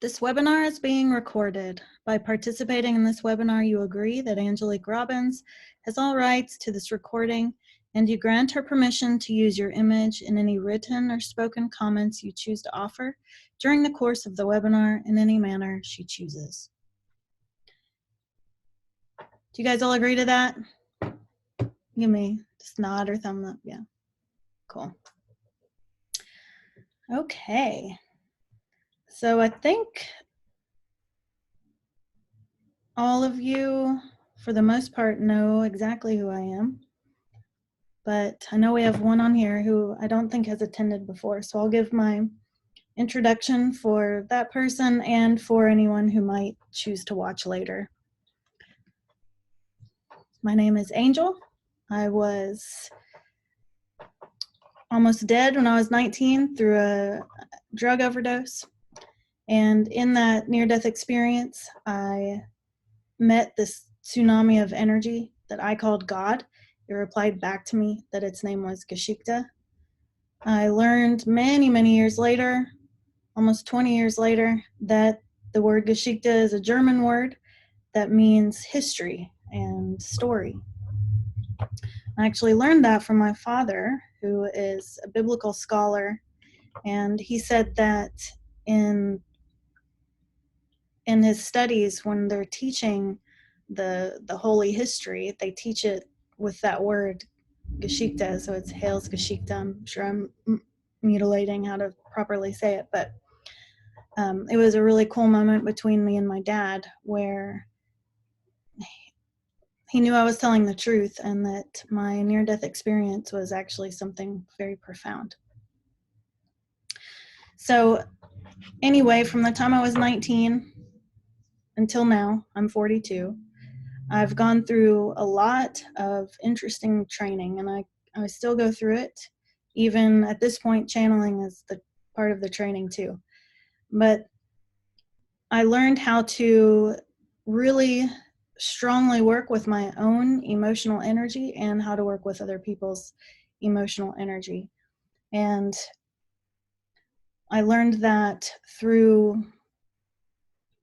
This webinar is being recorded. By participating in this webinar, you agree that Angelique Robbins has all rights to this recording, and you grant her permission to use your image in any written or spoken comments you choose to offer during the course of the webinar in any manner she chooses. Do you guys all agree to that? Give me just nod or thumb up. Yeah, cool. Okay, so I think all of you, for the most part, know exactly who I am. But I know we have one on here who I don't think has attended before, so I'll give my introduction for that person and for anyone who might choose to watch later. My name is Angel. I was almost dead when I was 19 through a drug overdose. And in that near-death experience, I met this tsunami of energy that I called God. It replied back to me that its name was Geschichte. I learned many, many years later, almost 20 years later, that the word Geschichte is a German word that means history and story. I actually learned that from my father, who is a biblical scholar, and he said that in his studies, when they're teaching the holy history, they teach it with that word Geschichte, so it's Heils Geschichte. I'm sure I'm mutilating how to properly say it, but it was a really cool moment between me and my dad where he knew I was telling the truth and that my near-death experience was actually something very profound. So anyway, from the time I was 19 until now, I'm 42, I've gone through a lot of interesting training, and I still go through it. Even at this point, channeling is the part of the training too. But I learned how to really strongly work with my own emotional energy and how to work with other people's emotional energy. And I learned that through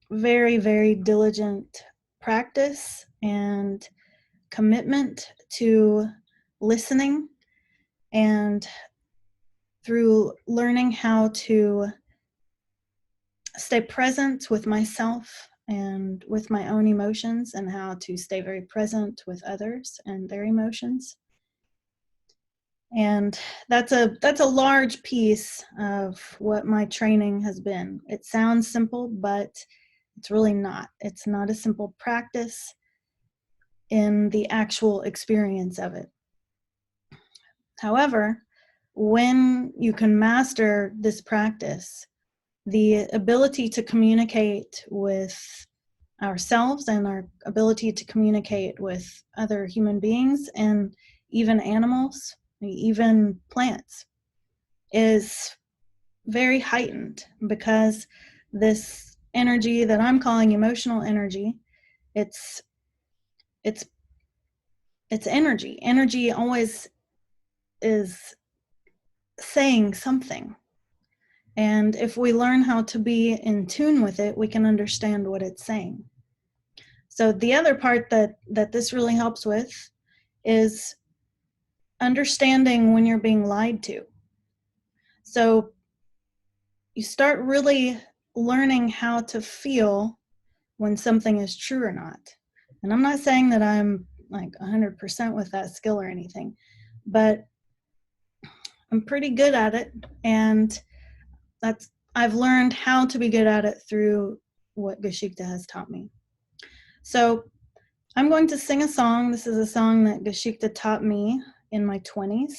very, very diligent practice and commitment to listening, and through learning how to stay present with myself and with my own emotions, and how to stay very present with others and their emotions. And that's a large piece of what my training has been. It sounds simple, but it's really not. It's not a simple practice in the actual experience of it. However, when you can master this practice, the ability to communicate with ourselves and our ability to communicate with other human beings and even animals, even plants, is very heightened, because this energy that I'm calling emotional energy, it's energy. Energy always is saying something. And if we learn how to be in tune with it, we can understand what it's saying. So the other part that this really helps with is understanding when you're being lied to. So you start really learning how to feel when something is true or not. And I'm not saying that I'm like 100% with that skill or anything, but I'm pretty good at it, and I've learned how to be good at it through what Geschichte has taught me. So I'm going to sing a song. This is a song that Geschichte taught me in my 20s.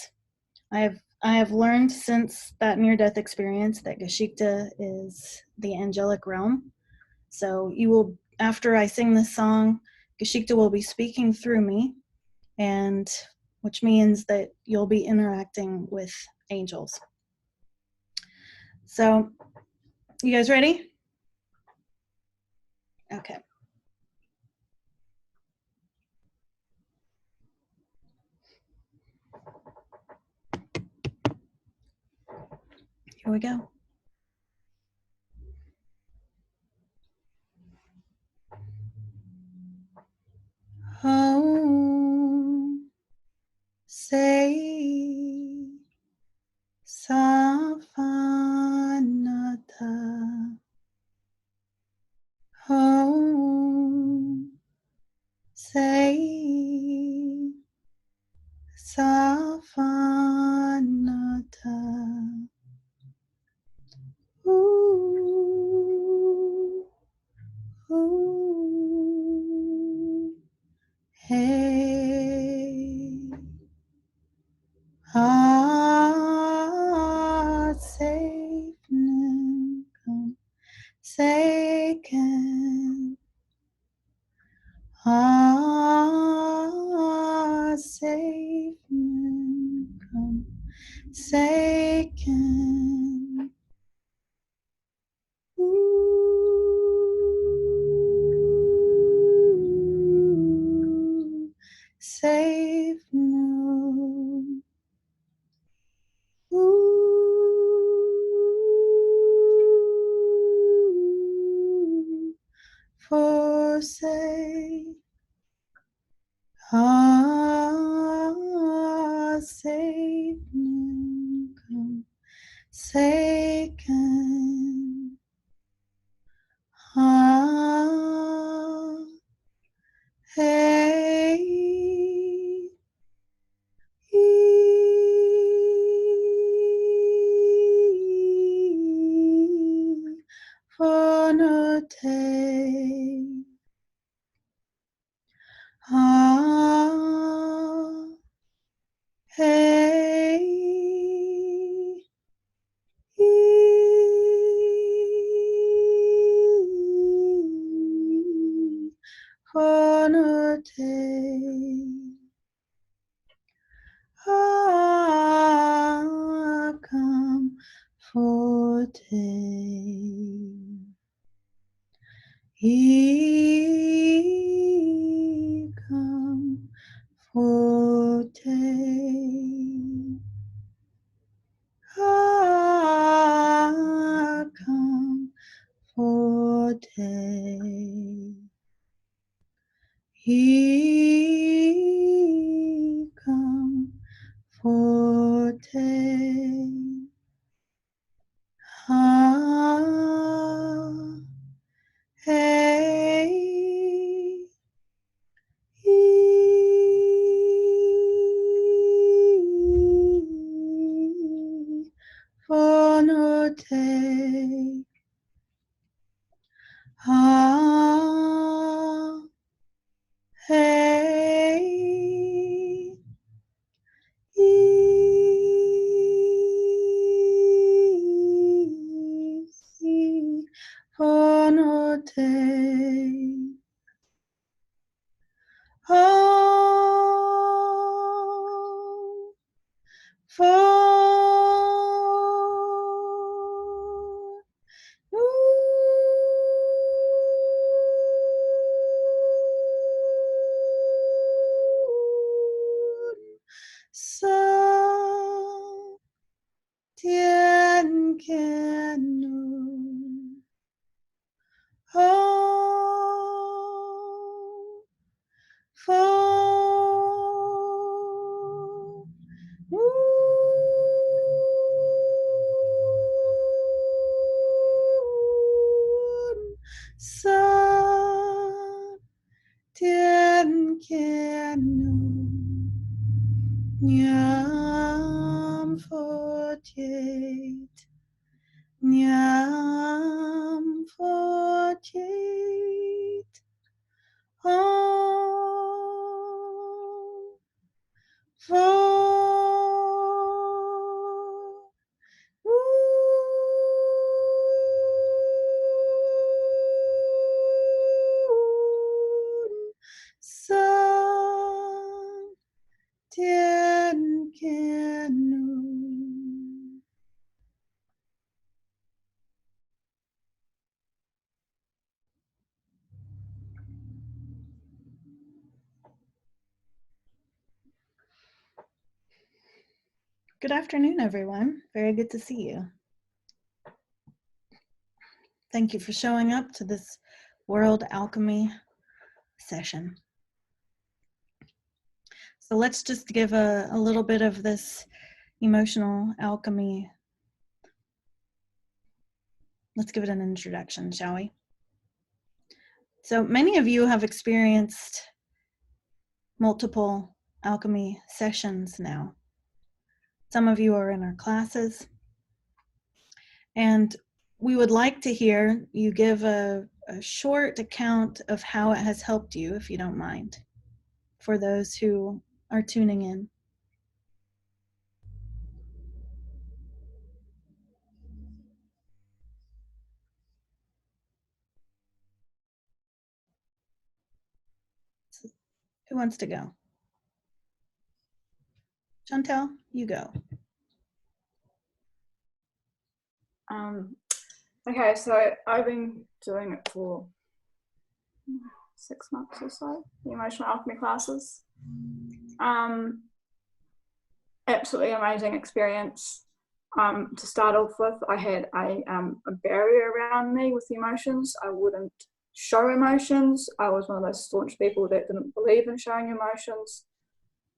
I have learned since that near-death experience that Geschichte is the angelic realm. So you will, after I sing this song, Geschichte will be speaking through me, and which means that you'll be interacting with angels. So, you guys ready? Okay. Here we go. safe noon. Forsake, Satan come, Satan, hey, for no day. Hey, for no day. Come for day. He come for day. Come for day. He come for day. Hey, for no day. Hey, for no day. For Sun, Tien Can Nu. Oh, for Moon, Sun, Tien Can Nu. Nyam 48, Nyam 48, oh, for Sun, Tien Can Nu. Good afternoon, everyone. Very good to see you. Thank you for showing up to this World Alchemy session. So let's just give a little bit of this emotional alchemy. Let's give it an introduction, shall we? So many of you have experienced multiple alchemy sessions now. Some of you are in our classes. And we would like to hear you give a short account of how it has helped you, if you don't mind, for those who are tuning in. Who wants to go? Chantel, you go. Okay, so I've been doing it for 6 months or so, the emotional alchemy classes. Absolutely amazing experience. To start off with, I had a barrier around me with emotions. I wouldn't show emotions. I was one of those staunch people that didn't believe in showing emotions.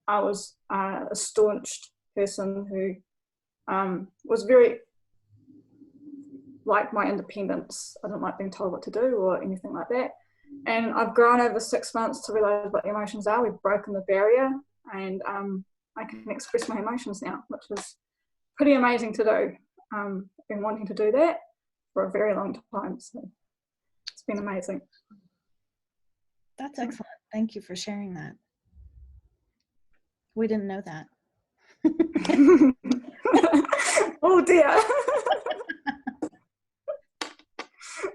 I was a staunch person who was very like my independence. I didn't like being told what to do or anything like that. And I've grown over 6 months to realize what emotions are. We've broken the barrier, and I can express my emotions now, which is pretty amazing to do. I've been wanting to do that for a very long time, so it's been amazing. That's excellent. Thank you for sharing that. We didn't know that. Oh dear.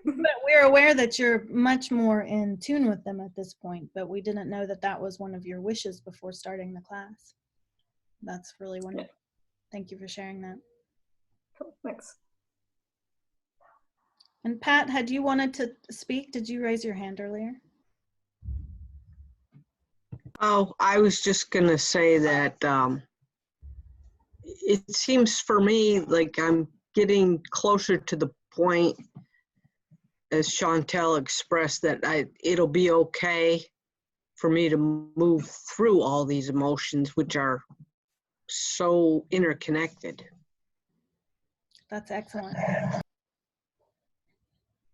But we're aware that you're much more in tune with them at this point, but we didn't know that that was one of your wishes before starting the class. That's really wonderful. Thank you for sharing that. Cool, thanks. And Pat, had you wanted to speak? Did you raise your hand earlier? Oh, I was just going to say that it seems for me like I'm getting closer to the point, as Chantel expressed, that it'll be okay for me to move through all these emotions, which are so interconnected. That's excellent.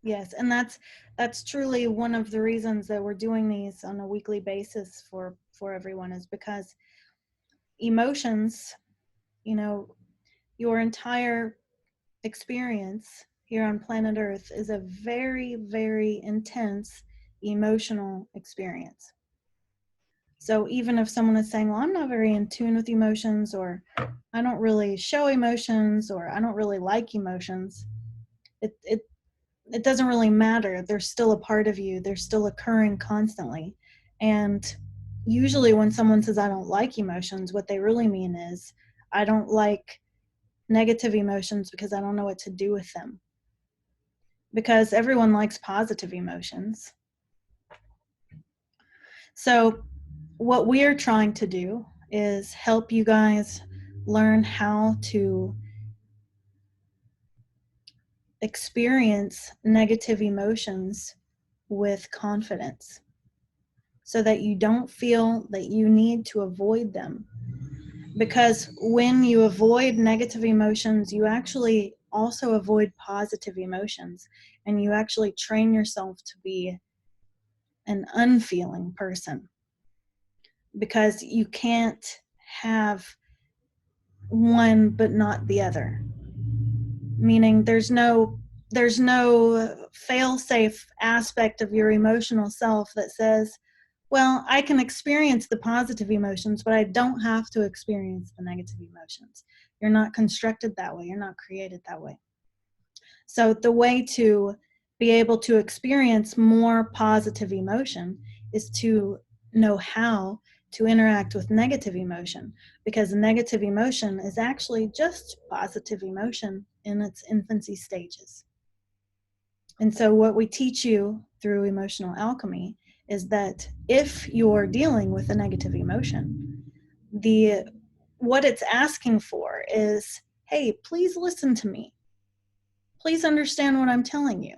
Yes, and that's truly one of the reasons that we're doing these on a weekly basis for everyone, is because emotions, you know, your entire experience here on planet Earth is a very, very intense emotional experience. So even if someone is saying, well, I'm not very in tune with emotions, or I don't really show emotions, or I don't really like emotions, it doesn't really matter. They're still a part of you. They're still occurring constantly. And usually when someone says, I don't like emotions, what they really mean is, I don't like negative emotions because I don't know what to do with them. Because everyone likes positive emotions. So what we're trying to do is help you guys learn how to experience negative emotions with confidence, so that you don't feel that you need to avoid them. Because when you avoid negative emotions, you actually also avoid positive emotions, and you actually train yourself to be an unfeeling person, because you can't have one but not the other. Meaning there's no fail-safe aspect of your emotional self that says, well, I can experience the positive emotions, but I don't have to experience the negative emotions. You're not constructed that way. You're not created that way. So the way to be able to experience more positive emotion is to know how to interact with negative emotion, because negative emotion is actually just positive emotion in its infancy stages. And so what we teach you through emotional alchemy is that if you're dealing with a negative emotion, what it's asking for is, hey, please listen to me. Please understand what I'm telling you.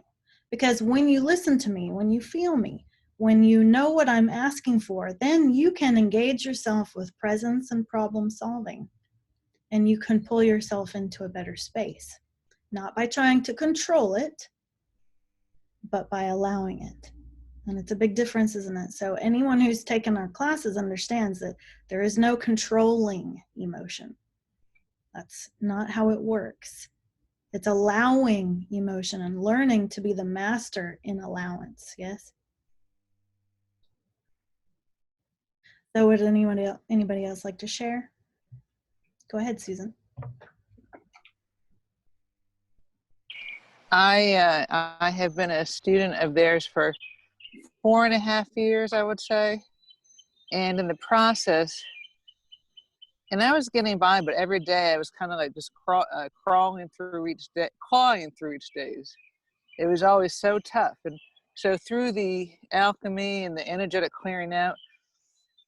Because when you listen to me, when you feel me, when you know what I'm asking for, then you can engage yourself with presence and problem solving. And you can pull yourself into a better space. Not by trying to control it, but by allowing it. And it's a big difference, isn't it? So anyone who's taken our classes understands that there is no controlling emotion. That's not how it works. It's allowing emotion and learning to be the master in allowance, yes? So would anybody else like to share? Go ahead, Susan. I have been a student of theirs for 4.5 years, I would say. And in the process, and I was getting by, but every day I was kind of like just crawling through each day, clawing through each days. It was always so tough. And so through the alchemy and the energetic clearing out,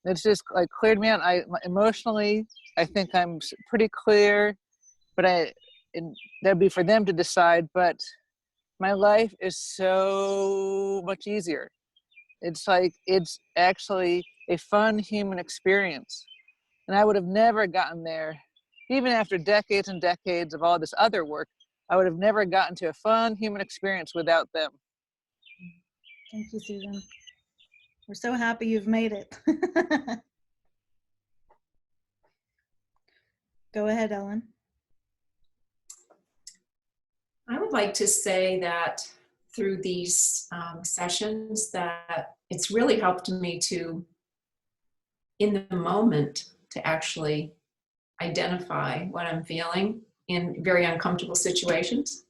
It's just like cleared me out. Emotionally, I think I'm pretty clear, but that'd be for them to decide. But my life is so much easier. It's like, it's actually a fun human experience. And I would have never gotten there, even after decades and decades of all this other work, I would have never gotten to a fun human experience without them. Thank you, Susan. We're so happy you've made it. Go ahead, Ellen. I would like to say that through these sessions that it's really helped me to, in the moment, to actually identify what I'm feeling in very uncomfortable situations.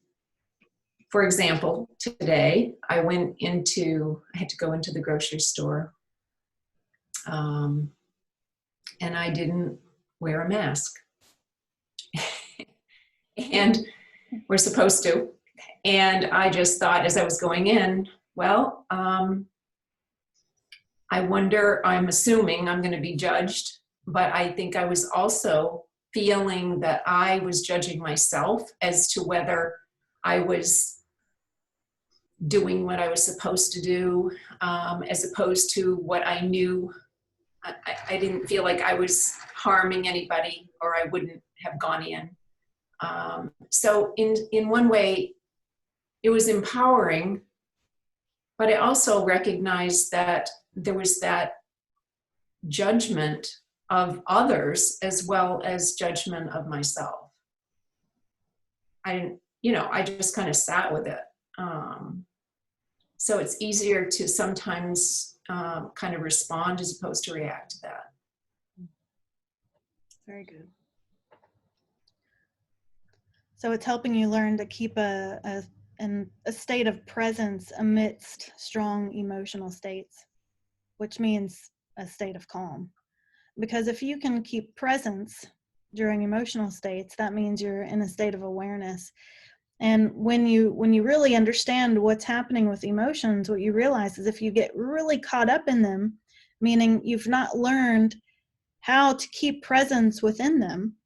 For example, today I had to go into the grocery store and I didn't wear a mask. And we're supposed to. And I just thought as I was going in, well, I wonder, I'm assuming I'm going to be judged, but I think I was also feeling that I was judging myself as to whether I was doing what I was supposed to do, as opposed to what I knew. I didn't feel like I was harming anybody, or I wouldn't have gone in. So in one way, it was empowering, but I also recognized that there was that judgment of others as well as judgment of myself. I just kind of sat with it. So it's easier to sometimes kind of respond as opposed to react to that. Very good. So it's helping you learn to keep a state of presence amidst strong emotional states, which means a state of calm. Because if you can keep presence during emotional states, that means you're in a state of awareness. And when you really understand what's happening with emotions, what you realize is if you get really caught up in them, meaning you've not learned how to keep presence within them,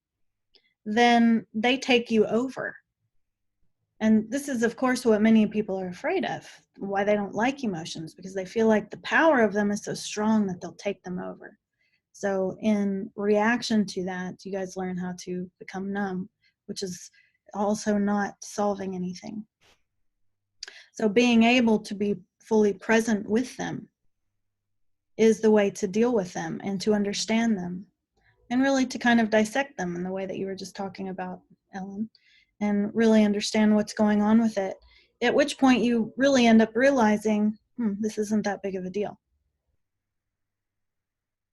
then they take you over. And this is, of course, what many people are afraid of, why they don't like emotions, because they feel like the power of them is so strong that they'll take them over. So in reaction to that, you guys learn how to become numb, which is also not solving anything. So being able to be fully present with them is the way to deal with them and to understand them, and really to kind of dissect them in the way that you were just talking about, Ellen, and really understand what's going on with it, at which point you really end up realizing, this isn't that big of a deal.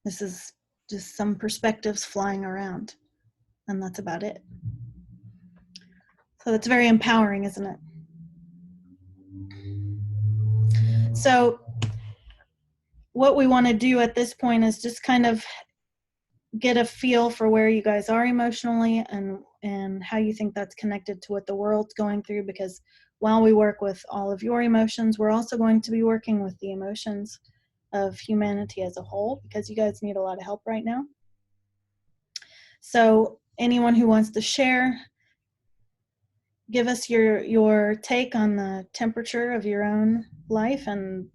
This is just some perspectives flying around, and that's about it. So it's very empowering, isn't it? So what we want to do at this point is just kind of get a feel for where you guys are emotionally and how you think that's connected to what the world's going through, because while we work with all of your emotions, we're also going to be working with the emotions of humanity as a whole, because you guys need a lot of help right now. So anyone who wants to share, give us your take on the temperature of your own life and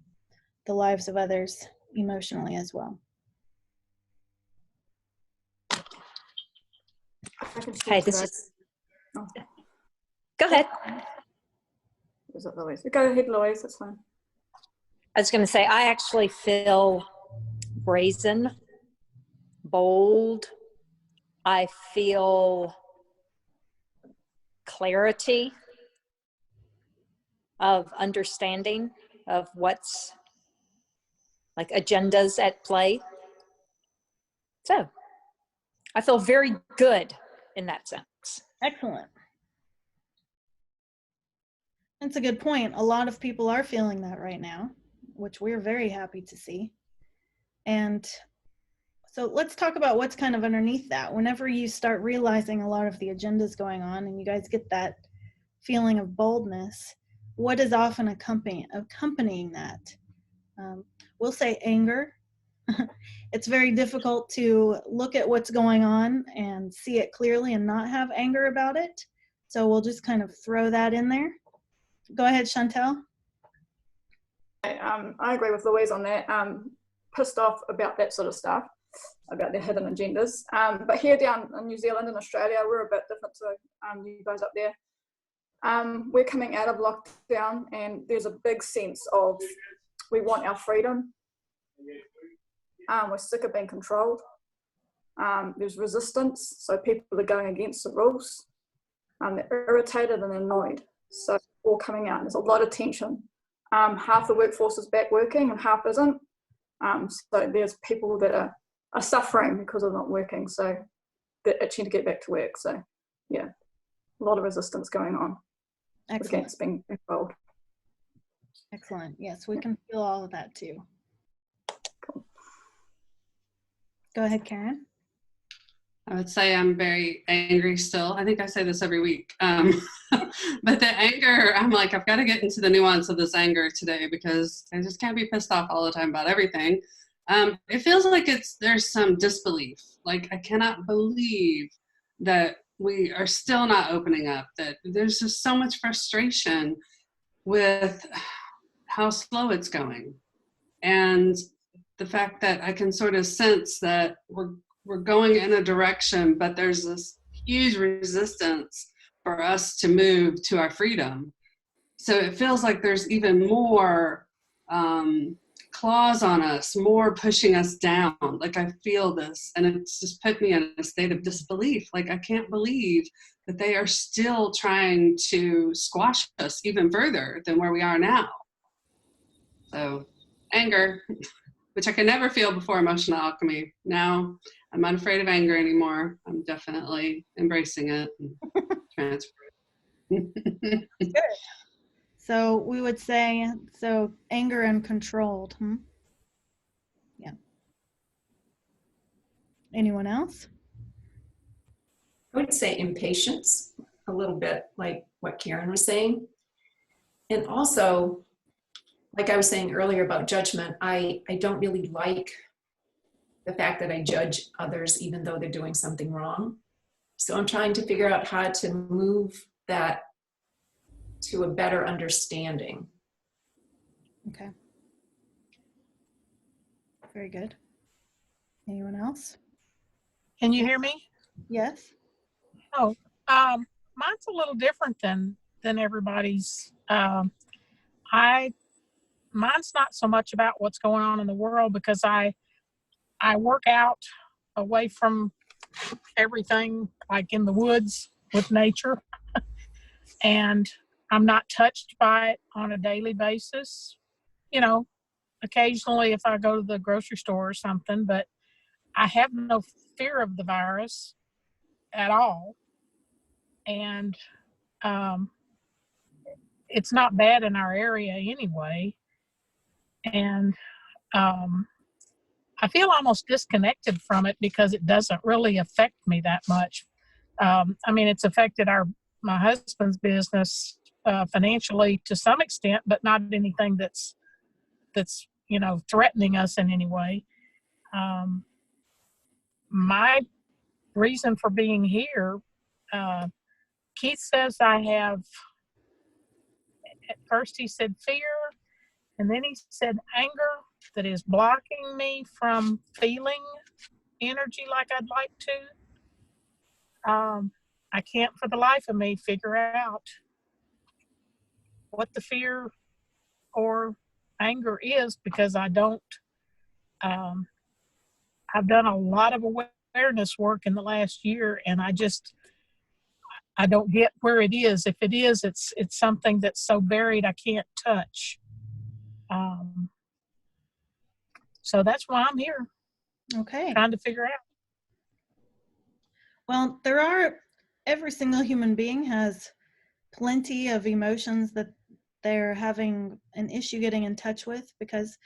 the lives of others emotionally as well. Hey, this is. Oh. Go ahead. Is it Louise? Go ahead, Louise. That's fine. I was going to say, I actually feel brazen, bold. I feel clarity of understanding of what's like agendas at play. So I feel very good in that sense. Excellent. That's a good point. A lot of people are feeling that right now, which we're very happy to see. And so let's talk about what's kind of underneath that. Whenever you start realizing a lot of the agendas going on and you guys get that feeling of boldness, what is often accompanying that? We'll say anger, it's very difficult to look at what's going on and see it clearly and not have anger about it. So we'll just kind of throw that in there. Go ahead, Chantel. I agree with Louise on that. Pissed off about that sort of stuff, about their hidden agendas. But here down in New Zealand and Australia, we're a bit different to you guys up there. We're coming out of lockdown, and there's a big sense of we want our freedom. We're sick of being controlled. There's resistance, so people are going against the rules. They're irritated and annoyed, so it's all coming out. There's a lot of tension. Half the workforce is back working and half isn't. So there's people that are suffering because of not working, so they're itching to get back to work. So yeah, a lot of resistance going on. Excellent. Against being controlled. Excellent. Yes, we can feel all of that too. Cool. Go ahead, Karen. I would say I'm very angry still. I think I say this every week. But the anger, I'm like, I've got to get into the nuance of this anger today because I just can't be pissed off all the time about everything. It feels like there's some disbelief. Like, I cannot believe that we are still not opening up, that there's just so much frustration with how slow it's going. And the fact that I can sort of sense that we're going in a direction, but there's this huge resistance for us to move to our freedom. So it feels like there's even more claws on us, more pushing us down. Like, I feel this, and it's just put me in a state of disbelief. Like, I can't believe that they are still trying to squash us even further than where we are now. So anger, which I could never feel before emotional alchemy. Now I'm not afraid of anger anymore. I'm definitely embracing it and transferring it. Good. So we would say, so anger and controlled. Yeah. Anyone else? I would say impatience, a little bit like what Karen was saying. And also, like I was saying earlier about judgment, I don't really like the fact that I judge others even though they're doing something wrong. So I'm trying to figure out how to move that to a better understanding. Okay. Very good. Anyone else? Can you hear me? Yes. Oh, mine's a little different than everybody's. Mine's not so much about what's going on in the world because I work out away from everything, like in the woods with nature, and I'm not touched by it on a daily basis. You know, occasionally if I go to the grocery store or something, but I have no fear of the virus at all. And it's not bad in our area anyway. And I feel almost disconnected from it because it doesn't really affect me that much. I mean, it's affected my husband's business financially to some extent, but not anything that's threatening us in any way. My reason for being here, Keith says I have, at first he said fear, and then he said anger that is blocking me from feeling energy like I'd like to. I can't for the life of me figure out what the fear or anger is because I don't. I've done a lot of awareness work in the last year, and I don't get where it is. If it is, it's something that's so buried I can't touch. So that's why I'm here. Okay. Trying to figure out. Well, every single human being has plenty of emotions that they're having an issue getting in touch with because,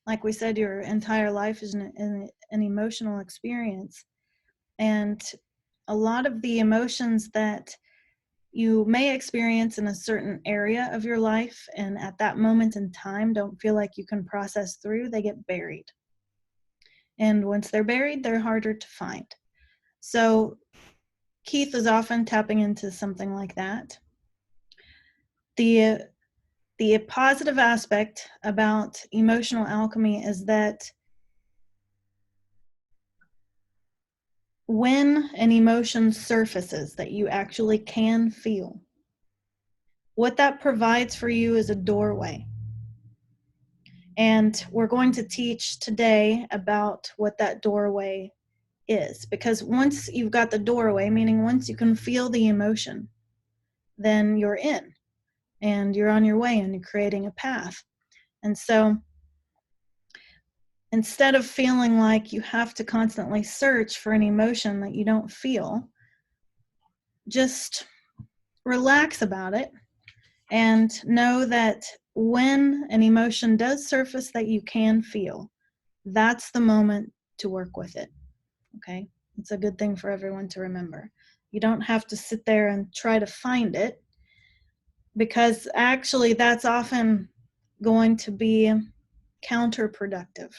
like we said, your entire life is an emotional experience. And a lot of the emotions that you may experience in a certain area of your life and at that moment in time don't feel like you can process through, they get buried. And once they're buried, they're harder to find. So Keith is often tapping into something like that. The positive aspect about emotional alchemy is that when an emotion surfaces that you actually can feel, what that provides for you is a doorway. And we're going to teach today about what that doorway is, because once you've got the doorway, meaning once you can feel the emotion, then you're in and you're on your way and you're creating a path. And so instead of feeling like you have to constantly search for an emotion that you don't feel, just relax about it and know that when an emotion does surface that you can feel, that's the moment to work with it. Okay? It's a good thing for everyone to remember. You don't have to sit there and try to find it, because actually that's often going to be counterproductive.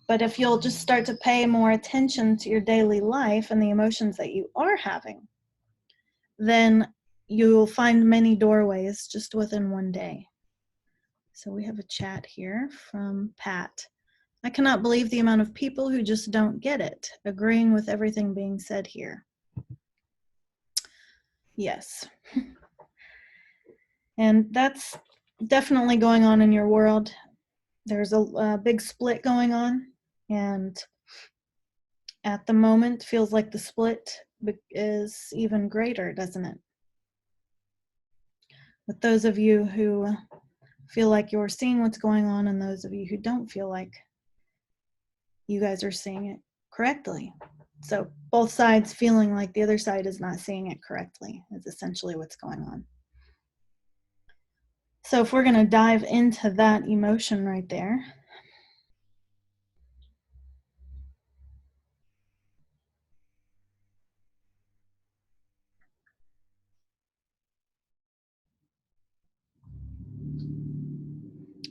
But if you'll just start to pay more attention to your daily life and the emotions that you are having, then you'll find many doorways just within one day. So we have a chat here from Pat. I cannot believe the amount of people who just don't get it, agreeing with everything being said here. Yes. And that's definitely going on in your world. There's a big split going on, and at the moment feels like the split is even greater, doesn't it? With those of you who feel like you're seeing what's going on and those of you who don't feel like you guys are seeing it correctly. So both sides feeling like the other side is not seeing it correctly is essentially what's going on. So if we're going to dive into that emotion right there,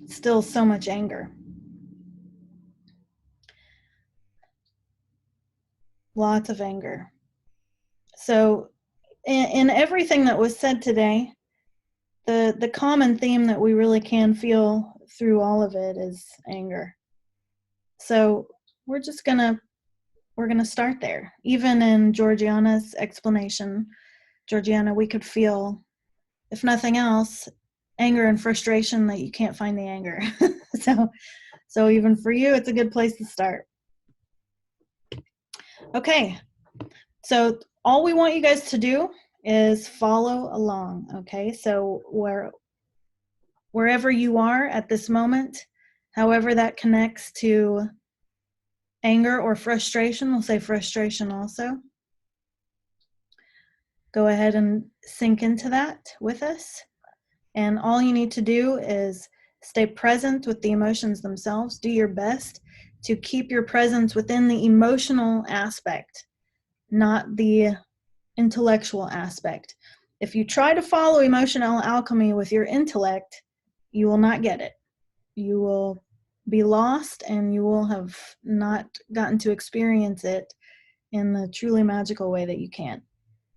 still so much anger. Lots of anger. So in everything that was said today, the common theme that we really can feel through all of it is anger. So we're gonna start there. Even in Georgiana's explanation, Georgiana, we could feel, if nothing else, anger and frustration that you can't find the anger. So even for you, it's a good place to start. Okay, so all we want you guys to do is follow along, okay? So wherever you are at this moment, however that connects to anger or frustration, we'll say frustration also. Go ahead and sink into that with us. And all you need to do is stay present with the emotions themselves. Do your best to keep your presence within the emotional aspect, not the intellectual aspect. If you try to follow emotional alchemy with your intellect, you will not get it. You will be lost and you will have not gotten to experience it in the truly magical way that you can.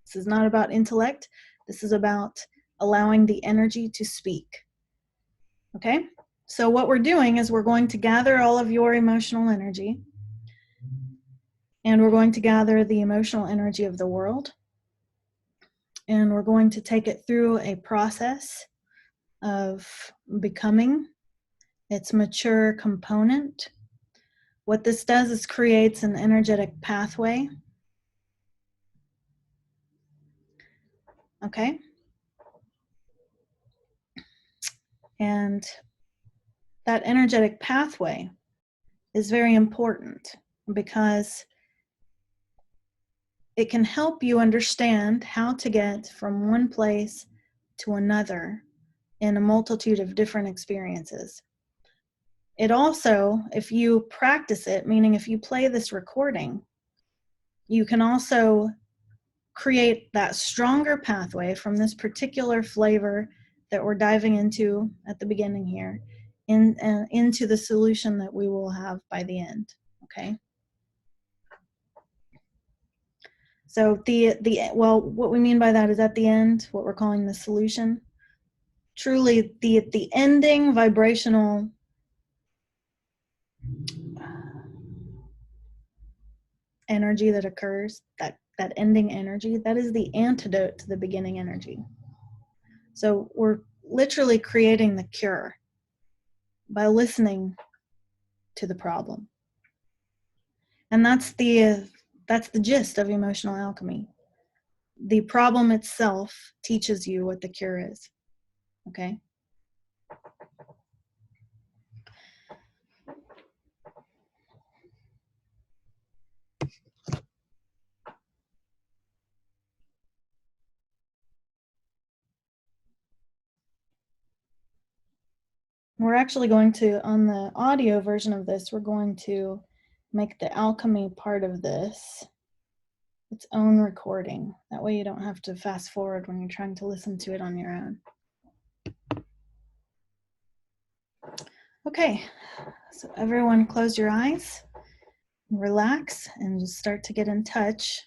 This is not about intellect. This is about allowing the energy to speak. Okay? So what we're doing is we're going to gather all of your emotional energy, and we're going to gather the emotional energy of the world, and we're going to take it through a process of becoming its mature component. What this does is creates an energetic pathway. Okay? And that energetic pathway is very important because it can help you understand how to get from one place to another in a multitude of different experiences. It also, if you practice it, meaning if you play this recording, you can also create that stronger pathway from this particular flavor that we're diving into at the beginning here. into the solution that we will have by the end. Okay. So well, what we mean by that is at the end, what we're calling the solution. Truly, the ending vibrational energy that occurs, that ending energy, that is the antidote to the beginning energy. So we're literally creating the cure by listening to the problem. And that's the gist of emotional alchemy. The problem itself teaches you what the cure is. Okay? We're actually going to, on the audio version of this, we're going to make the alchemy part of this its own recording. That way you don't have to fast forward when you're trying to listen to it on your own. Okay, so everyone close your eyes, relax, and just start to get in touch.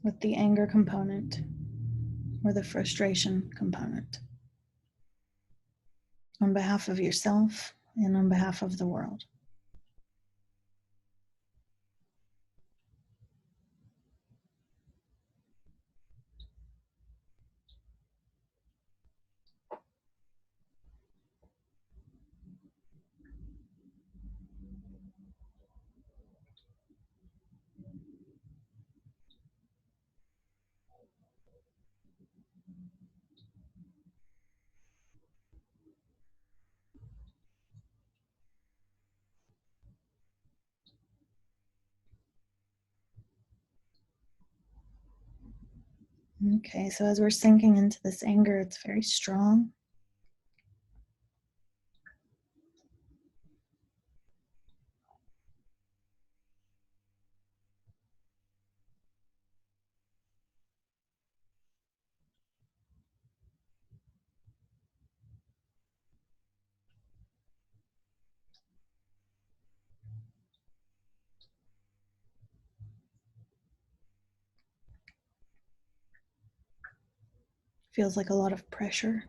With the anger component or the frustration component on behalf of yourself and on behalf of the world. Okay, so as we're sinking into this anger, it's very strong. Feels like a lot of pressure.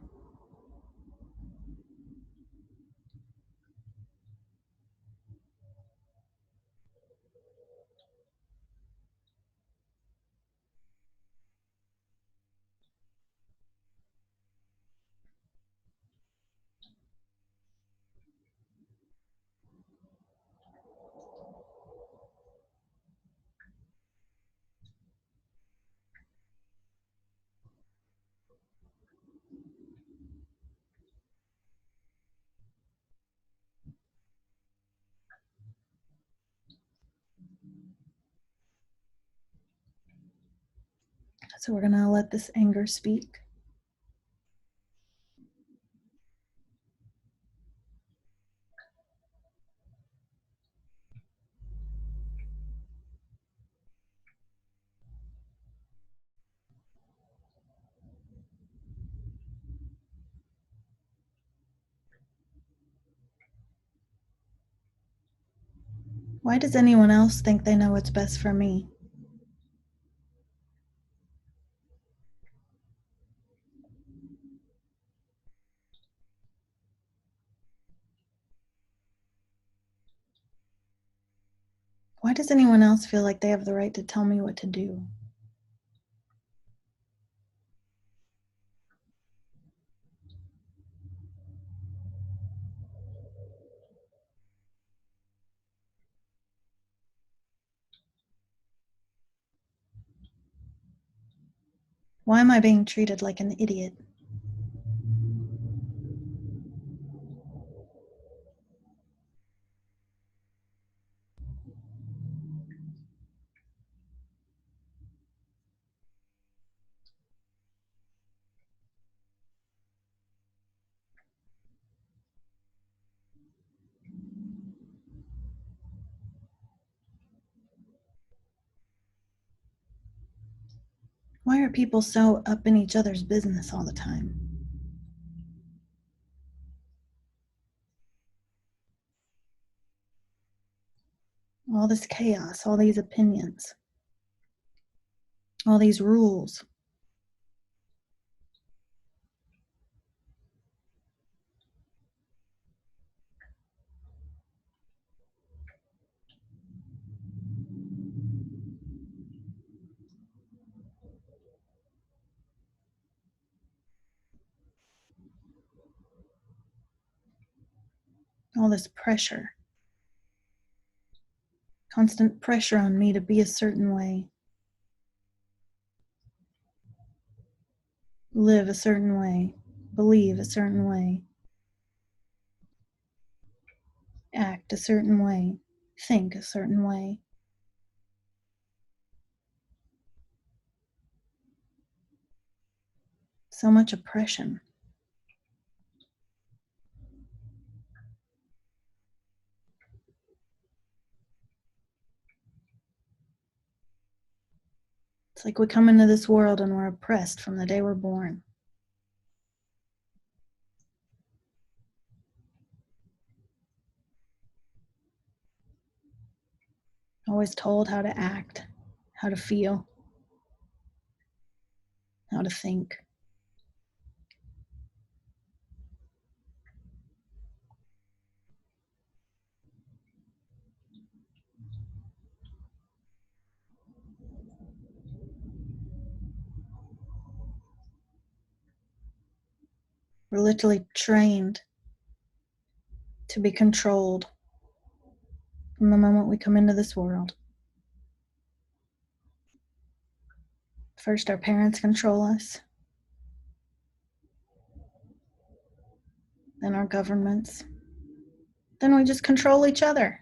So we're gonna let this anger speak. Why does anyone else think they know what's best for me? Why does anyone else feel like they have the right to tell me what to do? Why am I being treated like an idiot? Why are people so up in each other's business all the time? All this chaos, all these opinions, all these rules. All this pressure. Constant pressure on me to be a certain way. Live a certain way. Believe a certain way. Act a certain way. Think a certain way. So much oppression. It's like we come into this world and we're oppressed from the day we're born. Always told how to act, how to feel, how to think. We're literally trained to be controlled from the moment we come into this world. First, our parents control us, then our governments, then we just control each other.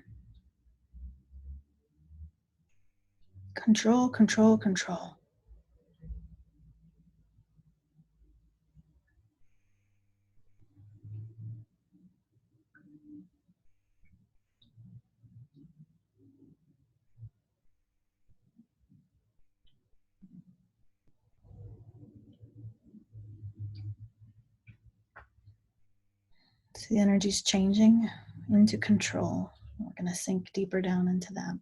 Control, control, control. So the energy's changing into control. We're going to sink deeper down into that.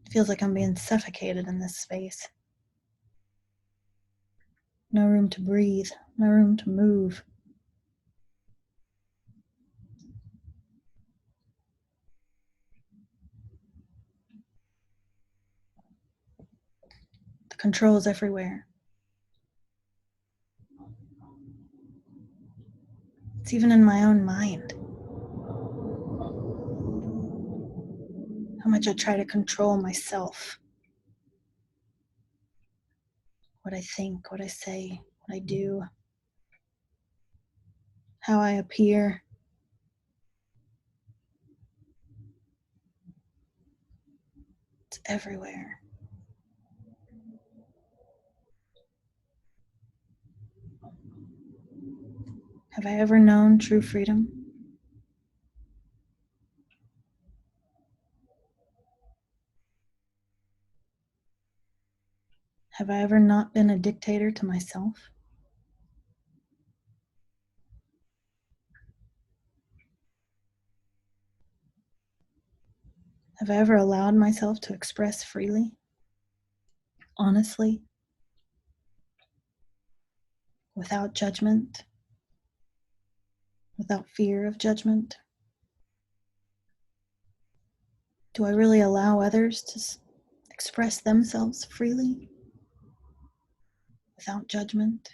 It feels like I'm being suffocated in this space. No room to breathe, no room to move. The control's everywhere. It's even in my own mind. How much I try to control myself. What I think, what I say, what I do, how I appear. It's everywhere. Have I ever known true freedom? Have I ever not been a dictator to myself? Have I ever allowed myself to express freely, honestly, without judgment, without fear of judgment? Do I really allow others to express themselves freely, without judgment?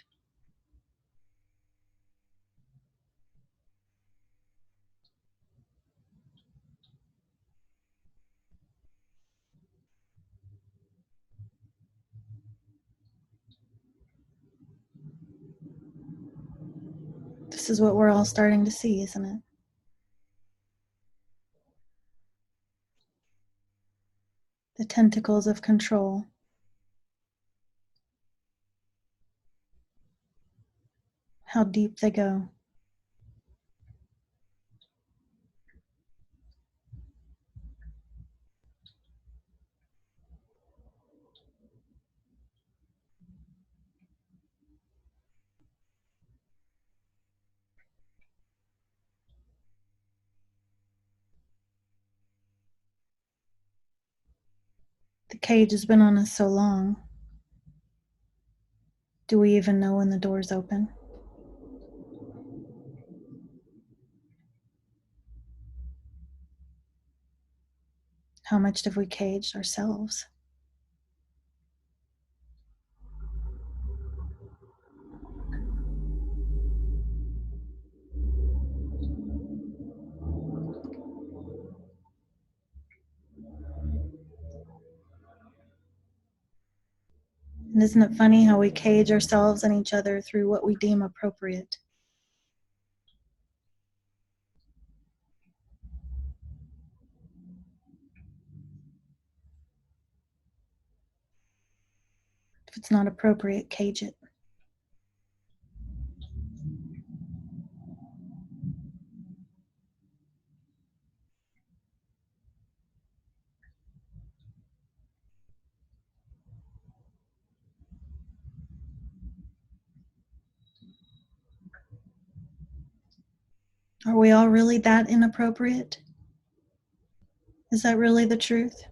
This is what we're all starting to see, isn't it? tentacles of control. How deep they go. The cage has been on us so long. Do we even know when the doors open? How much have we caged ourselves? And isn't it funny how we cage ourselves and each other through what we deem appropriate? If it's not appropriate, cage it. Are we all really that inappropriate? Is that really the truth?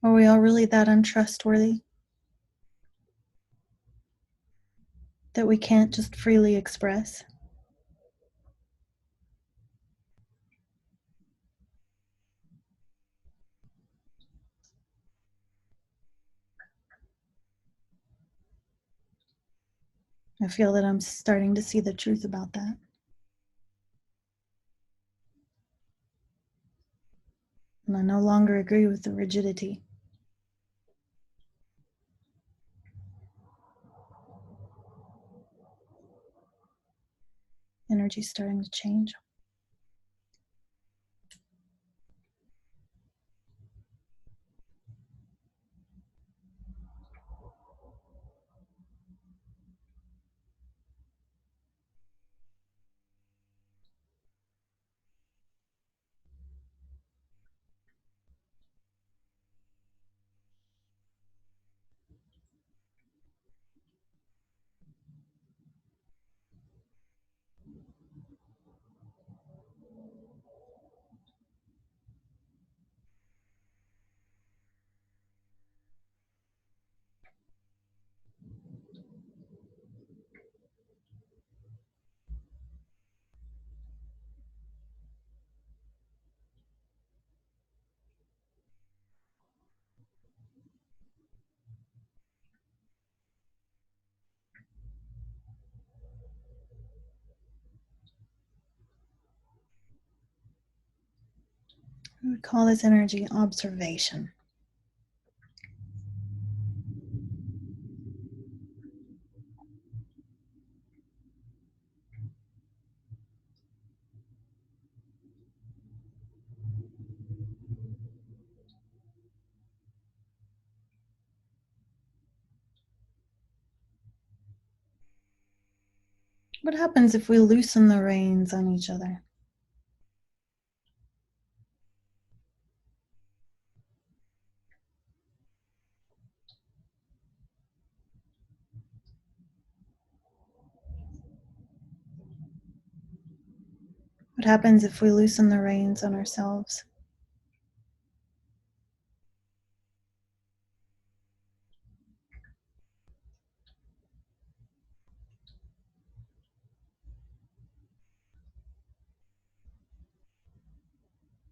Are we all really that untrustworthy? That we can't just freely express? I feel that I'm starting to see the truth about that. And I no longer agree with the rigidity. Energy's starting to change. We would call this energy observation. What happens if we loosen the reins on each other? What happens if we loosen the reins on ourselves?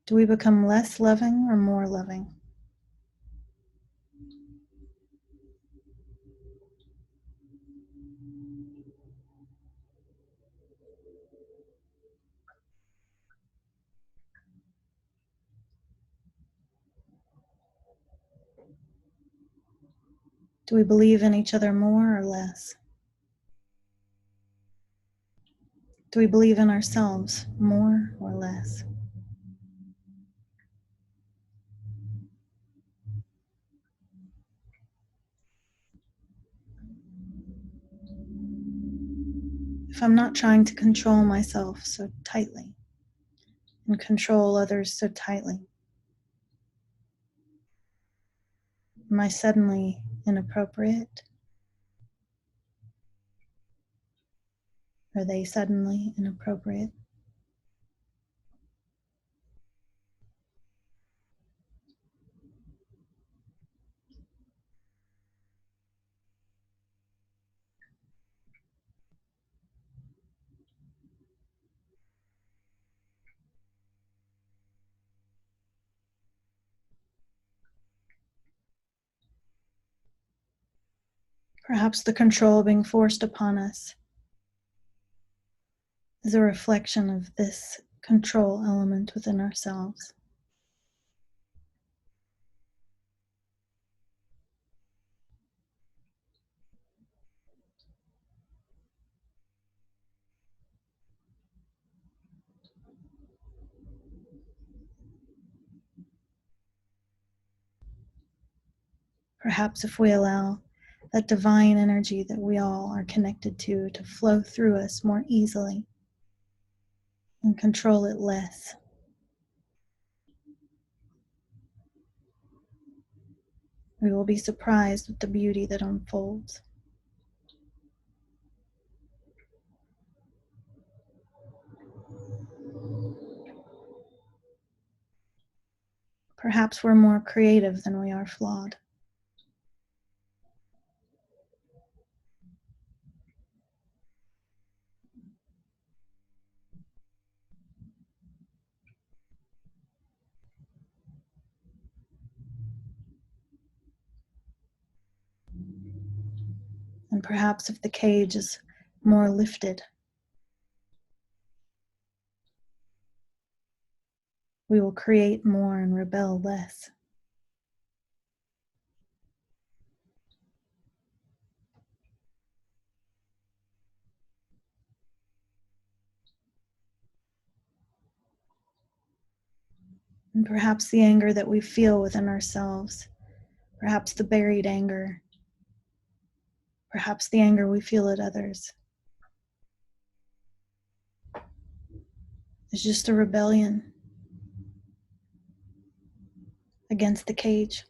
Do we become less loving or more loving? Do we believe in each other more or less? Do we believe in ourselves more or less? If I'm not trying to control myself so tightly and control others so tightly, am I suddenly inappropriate? Are they suddenly inappropriate? Perhaps the control being forced upon us is a reflection of this control element within ourselves. Perhaps if we allow that divine energy that we all are connected to flow through us more easily and control it less, we will be surprised with the beauty that unfolds. Perhaps we're more creative than we are flawed. And perhaps if the cage is more lifted, we will create more and rebel less. And perhaps the anger that we feel within ourselves, perhaps the buried anger, perhaps the anger we feel at others, is just a rebellion against the cage.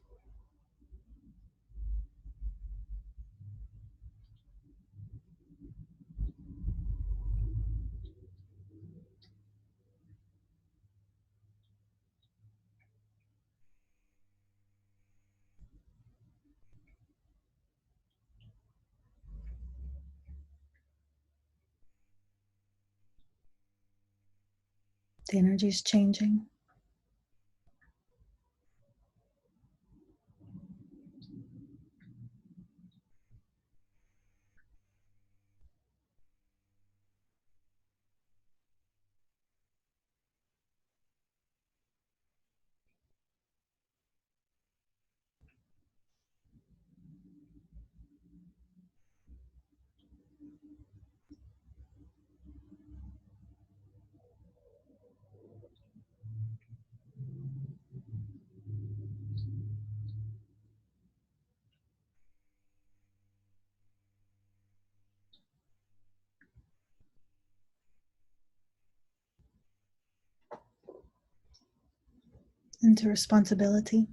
The energy is changing. Into responsibility.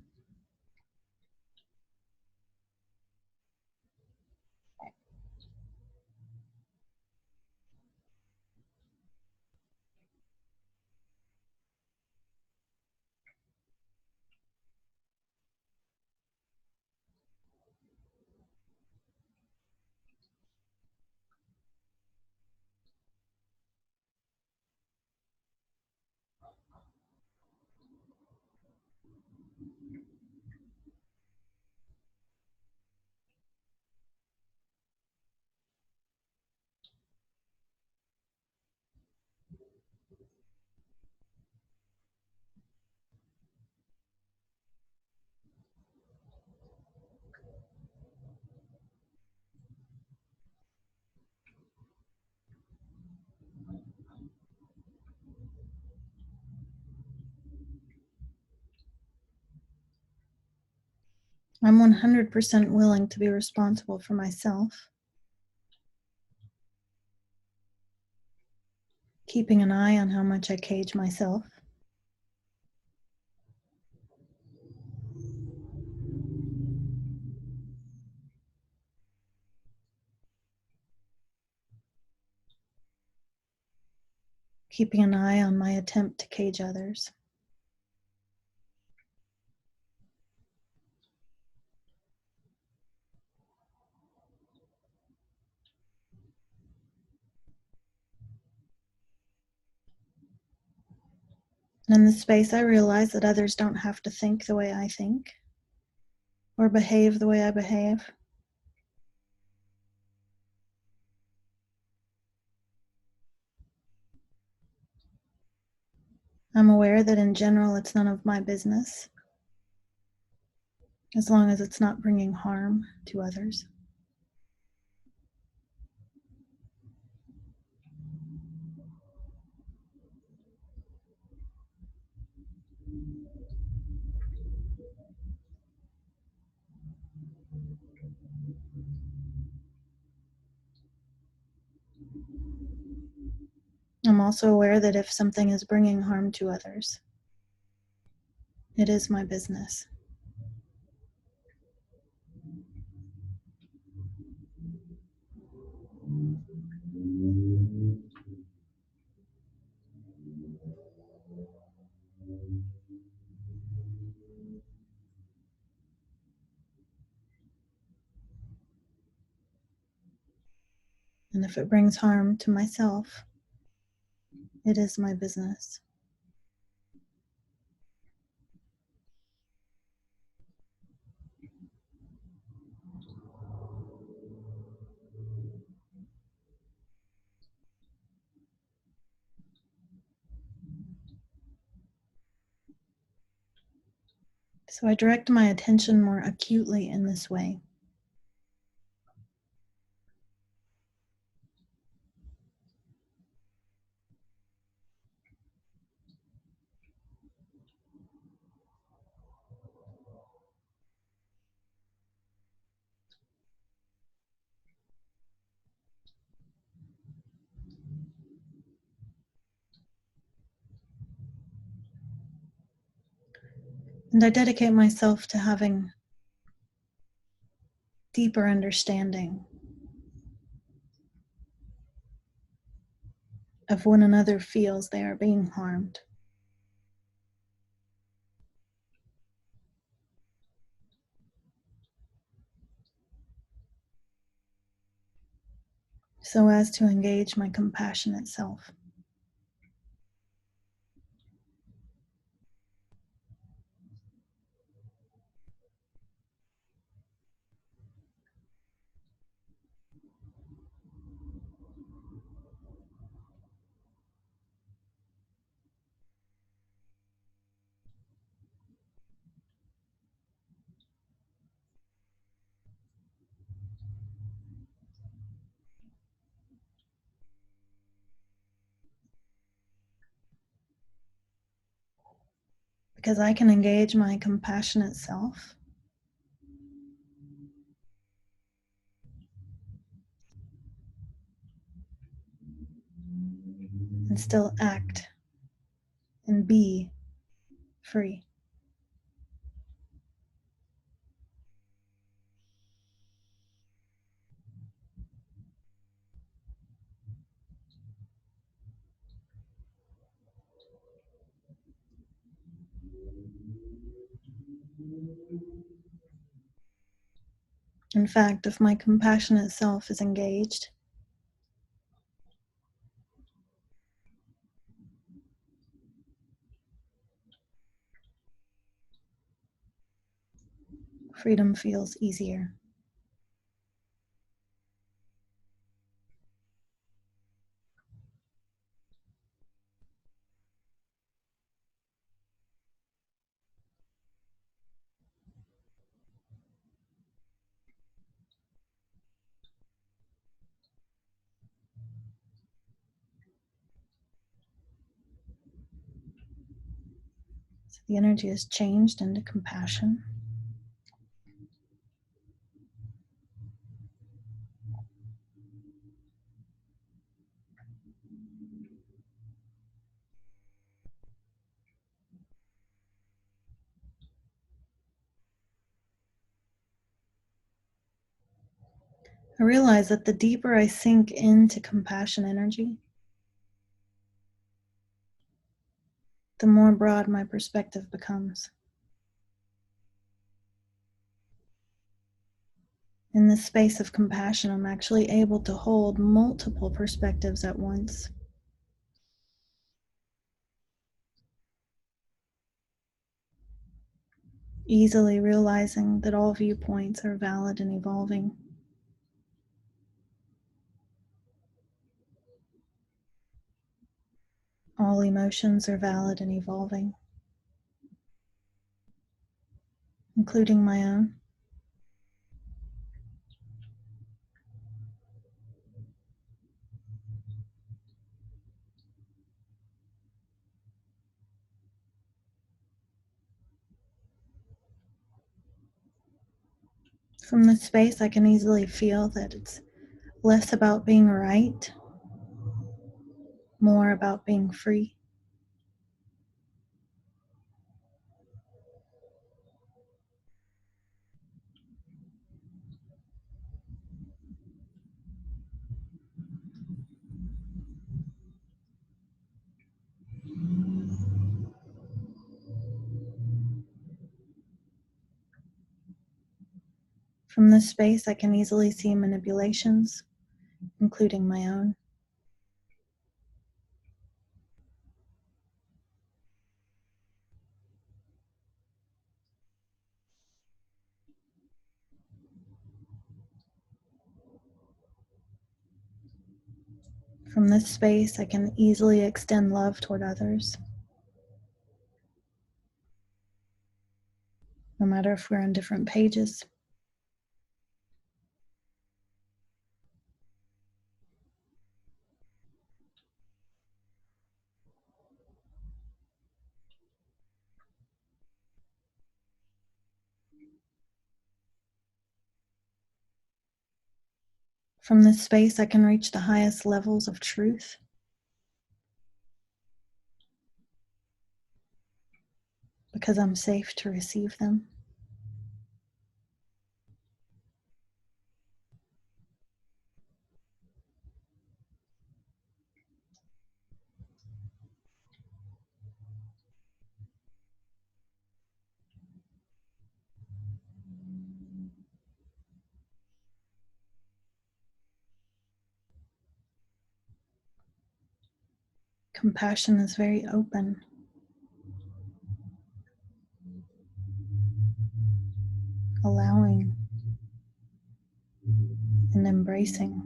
I'm 100% willing to be responsible for myself. Keeping an eye on how much I cage myself. Keeping an eye on my attempt to cage others. And in this space, I realize that others don't have to think the way I think or behave the way I behave. I'm aware that in general, it's none of my business, as long as it's not bringing harm to others. I'm also aware that if something is bringing harm to others, it is my business. And if it brings harm to myself, it is my business. So I direct my attention more acutely in this way. And I dedicate myself to having deeper understanding of when another feels they are being harmed. So as to engage my compassionate self. Because I can engage my compassionate self and still act and be free. In fact, if my compassionate self is engaged, freedom feels easier. So the energy is changed into compassion. I realize that the deeper I sink into compassion energy, the more broad my perspective becomes. In this space of compassion, I'm actually able to hold multiple perspectives at once. Easily realizing that all viewpoints are valid and evolving. All emotions are valid and evolving, including my own. From this space, I can easily feel that it's less about being right, more about being free. From this space, I can easily see manipulations, including my own. From this space, I can easily extend love toward others, no matter if we're on different pages. From this space, I can reach the highest levels of truth, because I'm safe to receive them. Compassion is very open, allowing and embracing.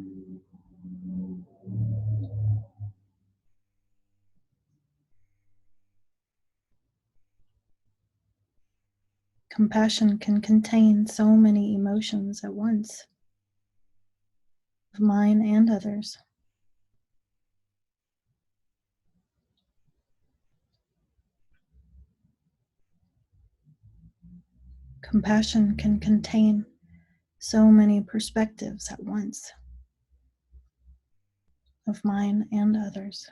Compassion can contain so many emotions at once, of mine and others. Compassion can contain so many perspectives at once, of mine and others.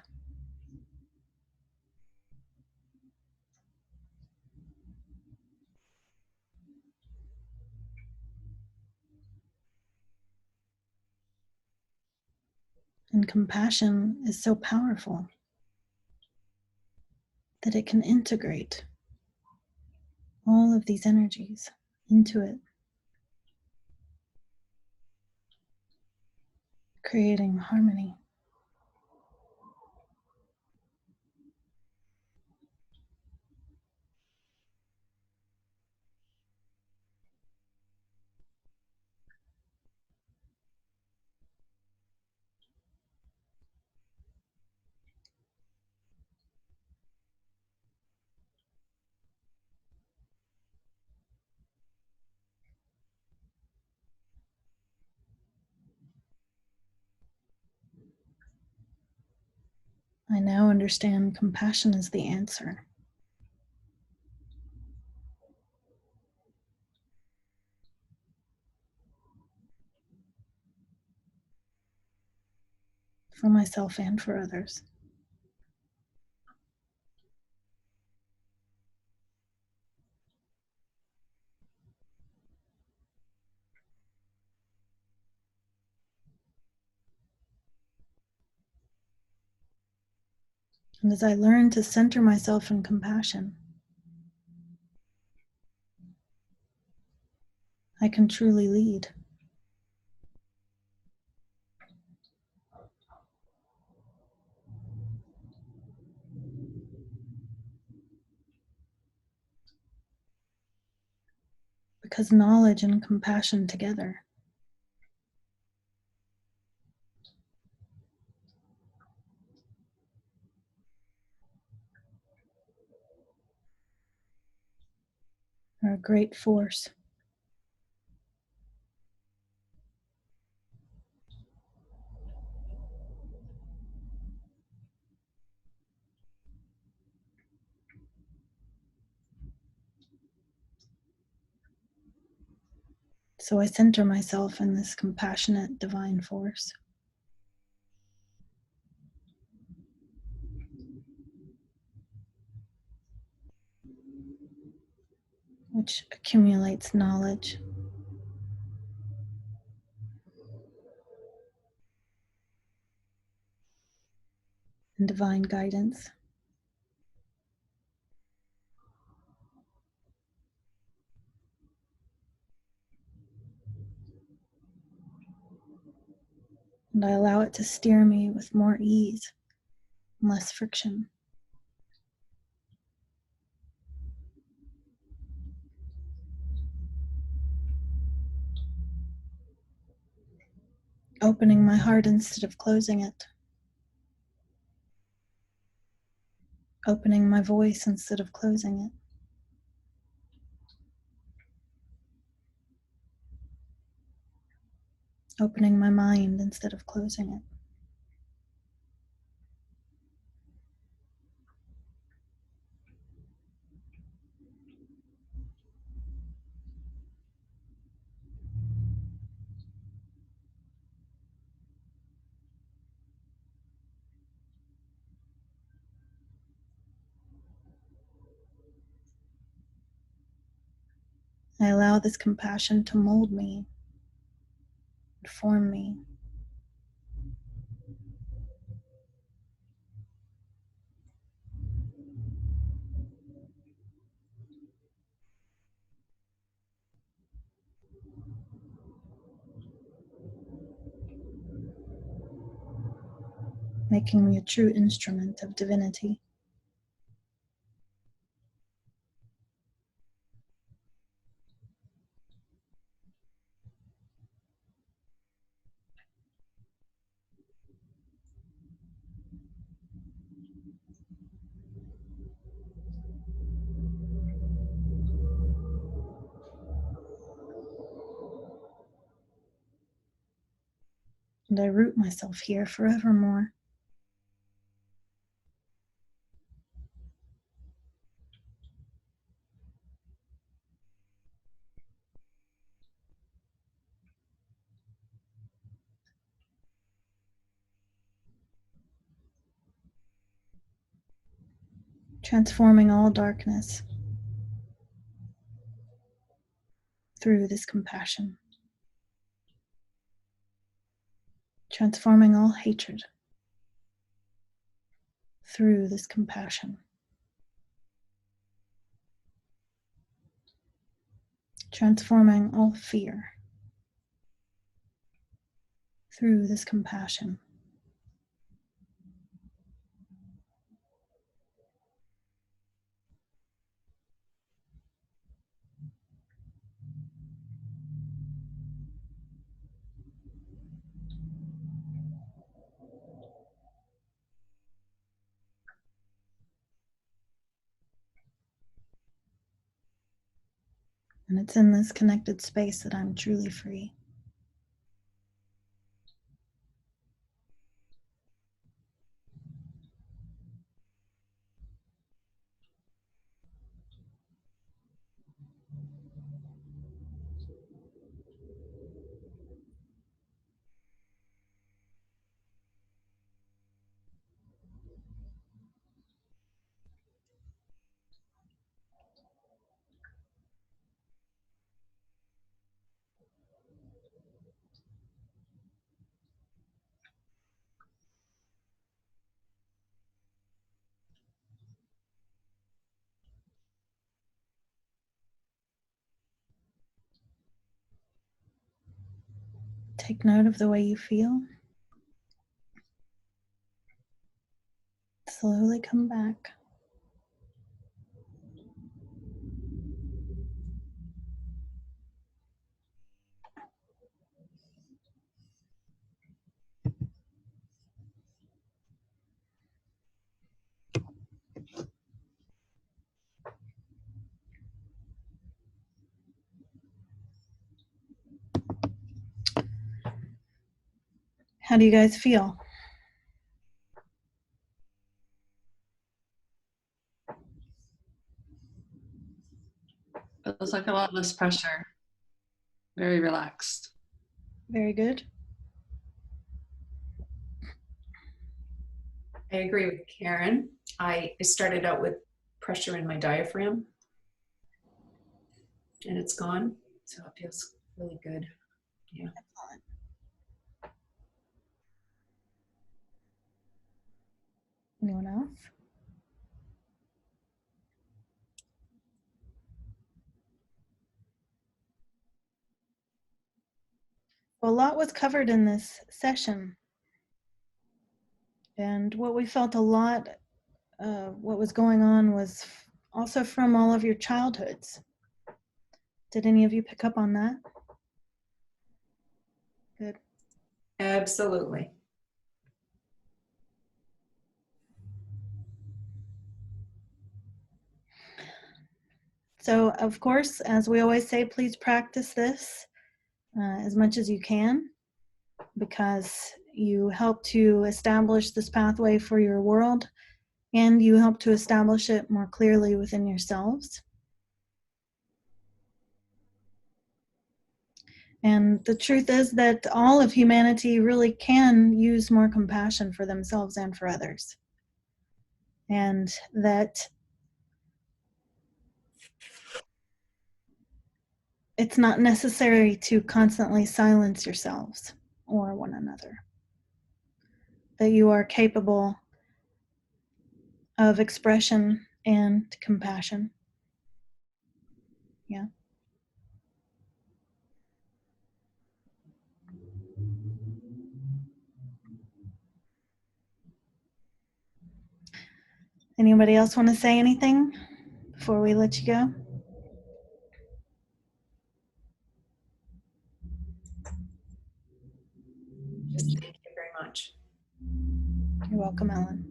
And compassion is so powerful that it can integrate all of these energies into it, creating harmony. I now understand compassion is the answer. For myself and for others. And as I learn to center myself in compassion, I can truly lead. Because knowledge and compassion together are a great force. So I center myself in this compassionate divine force, which accumulates knowledge and divine guidance. And I allow it to steer me with more ease and less friction. Opening my heart instead of closing it. Opening my voice instead of closing it. Opening my mind instead of closing it. I allow this compassion to mold me, form me. Making me a true instrument of divinity. And I root myself here forevermore. Transforming all darkness through this compassion. Transforming all hatred through this compassion. Transforming all fear through this compassion. And it's in this connected space that I'm truly free. Take note of the way you feel. Slowly come back. How do you guys feel? Feels like a lot less pressure. Very relaxed. Very good. I agree with Karen. I started out with pressure in my diaphragm and it's gone. So it feels really good. Yeah. Excellent. Anyone else? Well, a lot was covered in this session. And what we felt a lot, what was going on was also from all of your childhoods. Did any of you pick up on that? Good. Absolutely. So, of course, as we always say, please practice this as much as you can, because you help to establish this pathway for your world, and you help to establish it more clearly within yourselves. And the truth is that all of humanity really can use more compassion for themselves and for others. And that it's not necessary to constantly silence yourselves or one another. That you are capable of expression and compassion. Yeah. Anybody else want to say anything before we let you go? Just thank you very much. You're welcome, Ellen.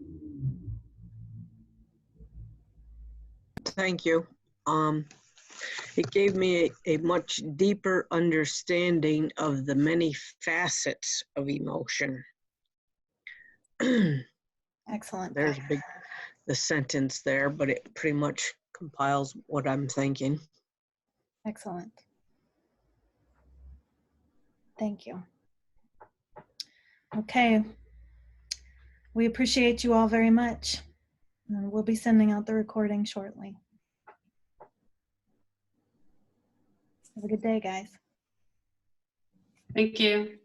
Thank you. It gave me a much deeper understanding of the many facets of emotion. Excellent. There's the sentence there, but it pretty much compiles what I'm thinking. Excellent. Thank you. Okay. We appreciate you all very much. And we'll be sending out the recording shortly. Have a good day, guys. Thank you.